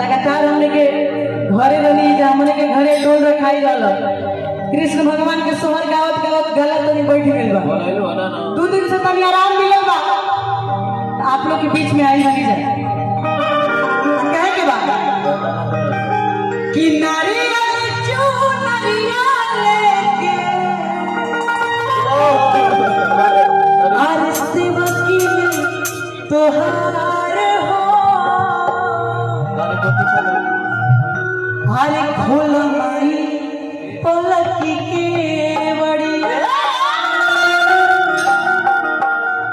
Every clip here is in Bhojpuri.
लगातार हमने के घरे रही हमने के घरे डोल रखाई रहल कृष्ण भगवान के सोहर गावत गावत गला तनी बैठ गइल बा 2 दिन से तनी आराम मिलल बा आप लोग के बीच में आई बनी जाए कहे के बा कि नारियल चुनरिया लेके आज सेवकी में तोहार हो हरे खोल माई पलकी के बड़ी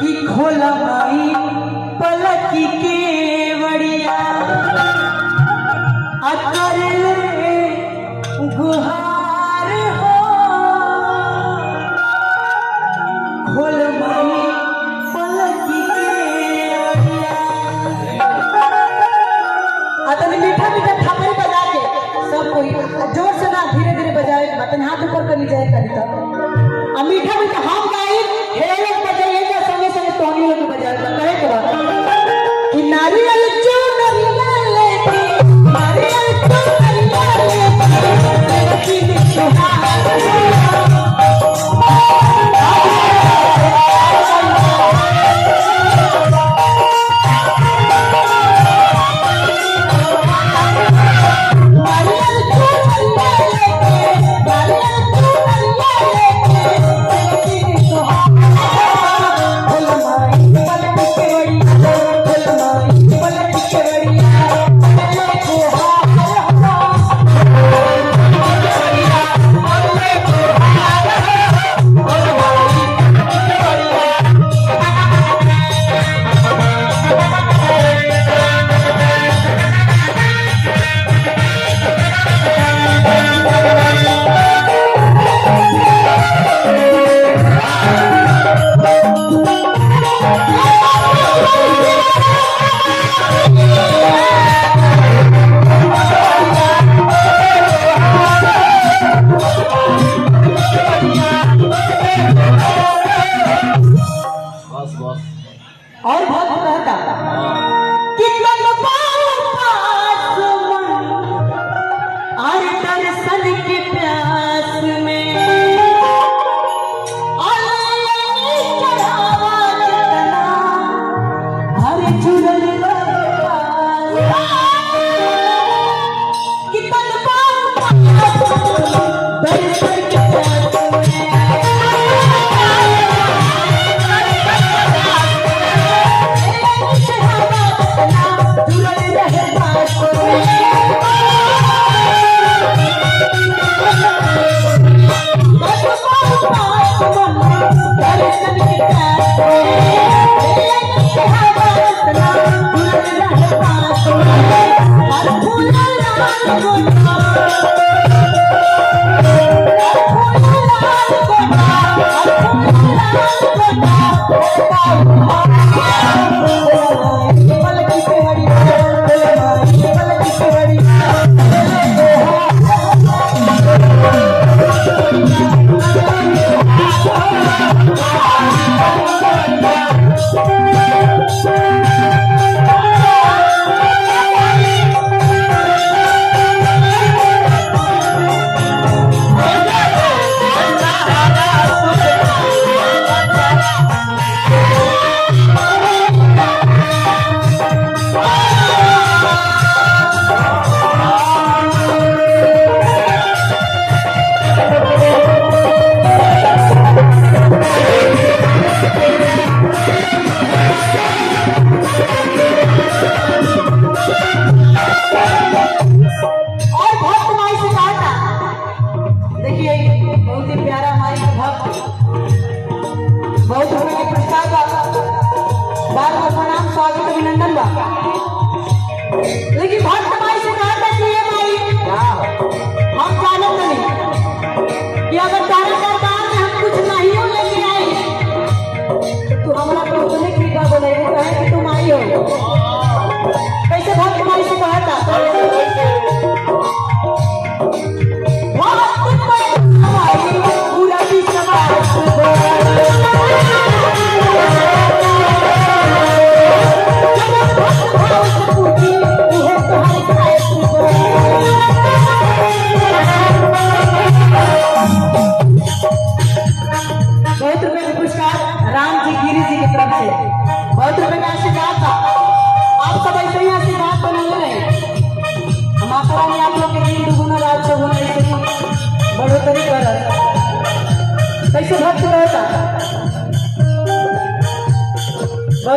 कि खोल माई पलकी के बड़िया अकर गुहार हो खोल माई पलकी के बड़िया अतने मीठा मीठा थापड़ी बजा के सब कोई जोर से ना धीरे धीरे बजाए बटन हाथ ऊपर कर लीजिए करी तब मीठा मीठा हम गाई हे लोग बजाइए या संगे संगे तोनी लोग बजाए कहे के बात कि नारियल चुनरिया लेके नारियल चुनरिया लेके कि तोहार और बहुत कहता कितना और दर्शन के प्यास में हर जुड़ल लेकिन भक्त माई से कहा था कि ये माई हम जानत नहीं कि अगर तारा दरबार में हम कुछ नहीं हो लेके आई तो हमारा तो उतने कृपा बोले कहे कि तुम आई हो। कैसे भक्त माई से कहा था पूरा विश्वास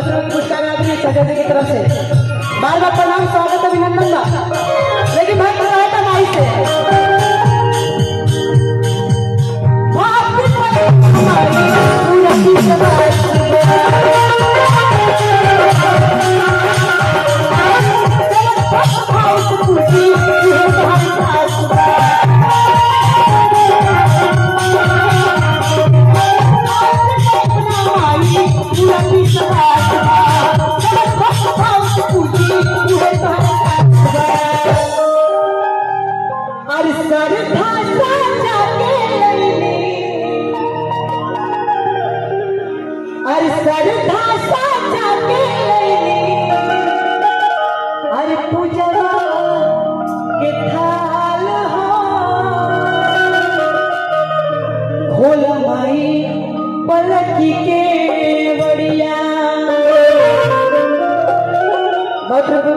बहुत लोग पुरस्कार आदमी चाचा जी की तरफ से बार बार प्रणाम स्वागत अभिनंदन बा। लेकिन भाई कहा था माई से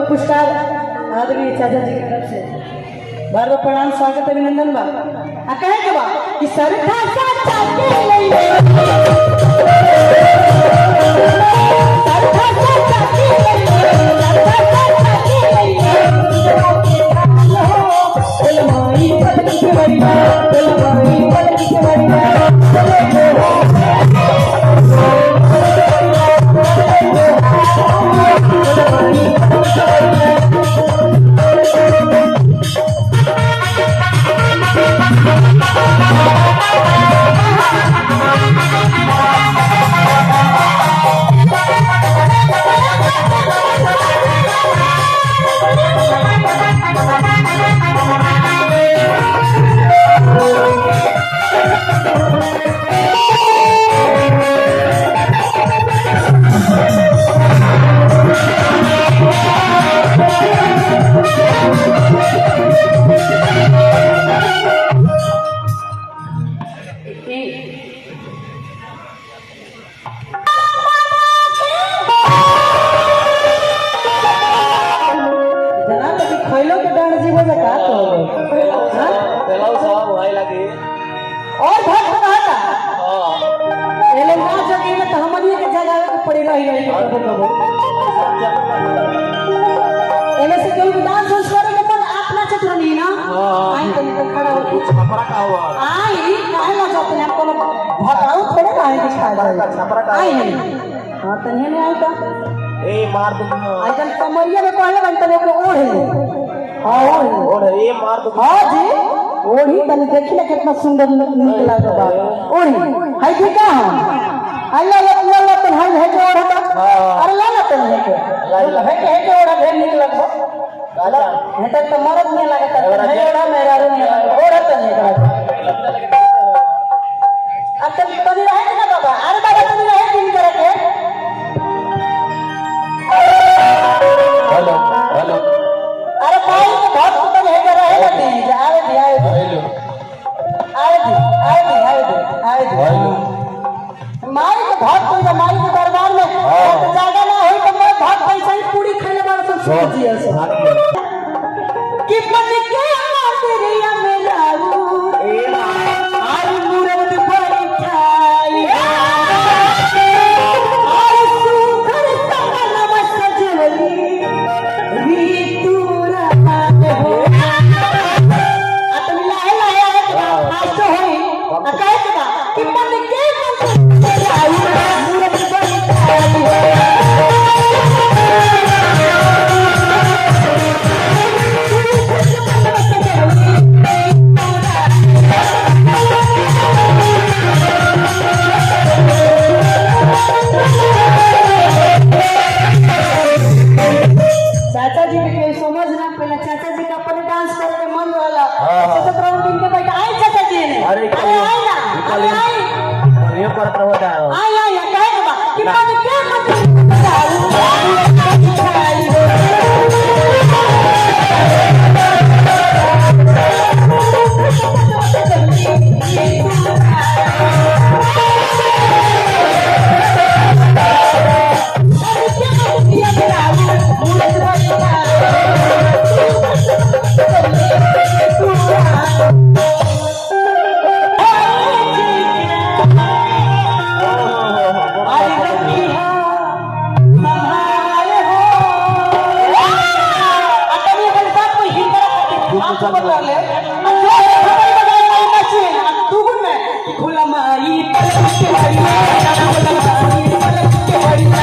पुरस्कार आदमी चाचा जी की तरफ से बार बार प्रणाम स्वागत अभिनंदन बा। आ कहे के बा कि सरधा साचा के लइले सरधा साचा के लइले सरधा साचा के लइले माई पलक के बड़िया माई पलक के बड़िया कमरिया में कहले बनते ओढ़े ओढ़े ये मार दो हां जी ओढ़ी तने देखी ना कितना सुंदर नीक लागत बा ओढ़ी है जी का हम अल्लाह अल्लाह तन है ओढ़ा अरे ला तन है के ओढ़ा ढेर नीक लगबो दादा है तक तो मरद नहीं लागत है ओढ़ा मेरा नहीं ओढ़ा तन है अब तक तनी रहे ना बाबा अरे बाबा तनी रहे दिन करे के हेलो हेलो अरे भाई बहुत कुतल है जरा है ना आए दी हेलो आए दी माई के बहुत कोई माई के दरबार में तो ज्यादा ना होई तो मैं बहुत पैसा ही पूरी खाने वाला सब सोच दिया कि मन के तेरिया में लाऊ ए आई मूरत भरी खाई और सुखर सपना में सजली रीतुरा हो अतमिला है आज तो होई अकाय के बा कि मन के लाऊ मूरत भरी खाई चाचा जी के समझ ना पहले चाचा जी का अपन डांस करके मन वाला तो प्रभु दिन के बैठा आए चाचा जी ने अरे आए ना आए ये पर प्रभु आए कहे के बा कि मन क्या मन I तू बता ले जो थप्पड़ बजाए नहीं नाचे तू गुन में खुला माई पलक के हरिया खुला माई पलक के हरिया